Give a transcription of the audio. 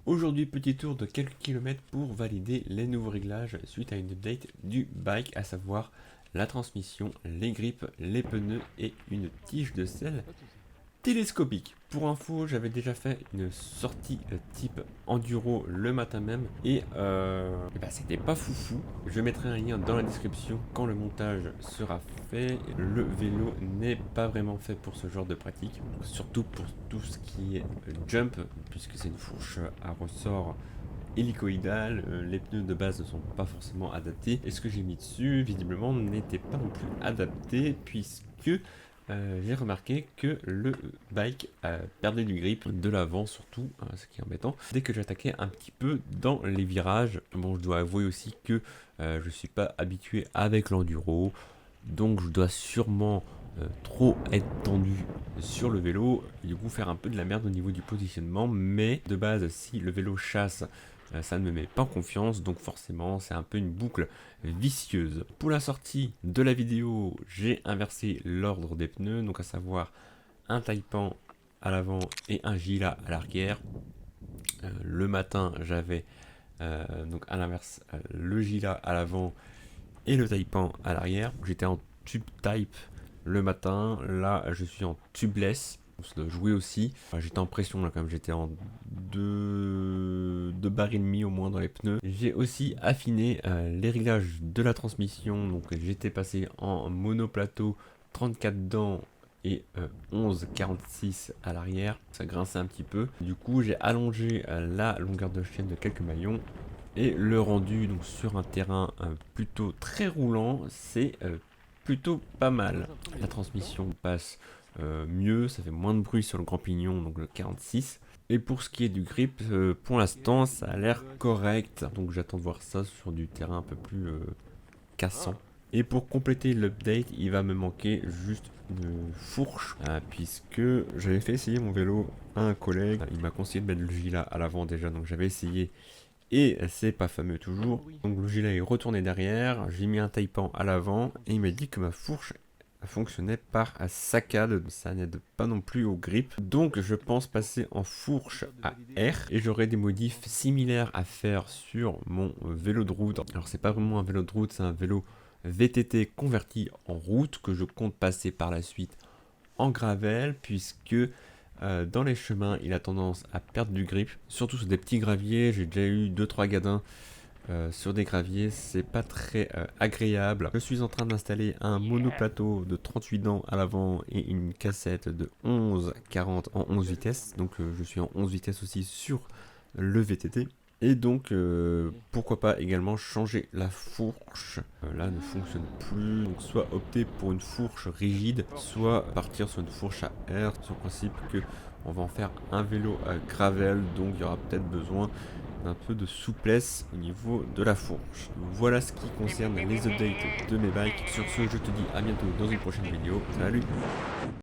Aujourd'hui, petit tour de quelques kilomètres pour valider les nouveaux réglages suite à une update du bike, à savoir la transmission, les grippes, les pneus et une tige de selle télescopique. Pour info, j'avais déjà fait une sortie type enduro le matin même et bah, c'était pas foufou. Je mettrai un lien dans la description quand le montage sera fait. Le vélo n'est pas vraiment fait pour ce genre de pratique, surtout pour tout ce qui est jump, puisque c'est une fourche à ressort hélicoïdal, les pneus de base ne sont pas forcément adaptés et ce que j'ai mis dessus visiblement n'était pas non plus adapté puisque j'ai remarqué que le bike perdait du grip de l'avant surtout, ce qui est embêtant, dès que j'attaquais un petit peu dans les virages. Bon, je dois avouer aussi que je suis pas habitué avec l'enduro, donc je dois sûrement trop être tendu sur le vélo, et du coup faire un peu de la merde au niveau du positionnement, mais de base si le vélo chasse, ça ne me met pas en confiance, donc forcément c'est un peu une boucle vicieuse. Pour la sortie de la vidéo, j'ai inversé l'ordre des pneus, donc à savoir un taipan à l'avant et un Gila à l'arrière. Le matin j'avais donc à l'inverse le Gila à l'avant et le taipan à l'arrière. J'étais en tube type le matin, là je suis en tubeless. Ça doit jouer aussi. Enfin, j'étais en pression là quand même, j'étais en 2 bars et demi au moins dans les pneus. J'ai aussi affiné les réglages de la transmission, donc j'étais passé en monoplateau 34 dents et 11,46 à l'arrière, ça grinçait un petit peu. Du coup j'ai allongé la longueur de chaîne de quelques maillons et le rendu donc sur un terrain plutôt très roulant, c'est plutôt pas mal. La transmission passe mieux, ça fait moins de bruit sur le grand pignon, donc le 46. Et pour ce qui est du grip, pour l'instant ça a l'air correct, donc j'attends de voir ça sur du terrain un peu plus cassant. Et pour compléter l'update, il va me manquer juste une fourche, puisque j'avais fait essayer mon vélo à un collègue. Il m'a conseillé de mettre le gilet à l'avant déjà, donc j'avais essayé et c'est pas fameux toujours. Donc le gilet est retourné derrière, j'ai mis un taipan à l'avant et il m'a dit que ma fourche fonctionnait par saccade, ça n'aide pas non plus au grip. Donc je pense passer en fourche à R et j'aurai des modifs similaires à faire sur mon vélo de route. Alors c'est pas vraiment un vélo de route, c'est un vélo VTT converti en route que je compte passer par la suite en gravel, puisque dans les chemins il a tendance à perdre du grip, surtout sur des petits graviers. J'ai déjà eu 2-3 gadins sur des graviers, c'est pas très agréable. Je suis en train d'installer un monoplateau de 38 dents à l'avant et une cassette de 11,40 en 11 vitesses, donc je suis en 11 vitesses aussi sur le VTT. Et donc, pourquoi pas également changer la fourche. Là, ne fonctionne plus. Donc, soit opter pour une fourche rigide, soit partir sur une fourche à air. Sur le principe que on va en faire un vélo à gravel, donc il y aura peut-être besoin d'un peu de souplesse au niveau de la fourche. Voilà ce qui concerne les updates de mes bikes. Sur ce, je te dis à bientôt dans une prochaine vidéo. Salut!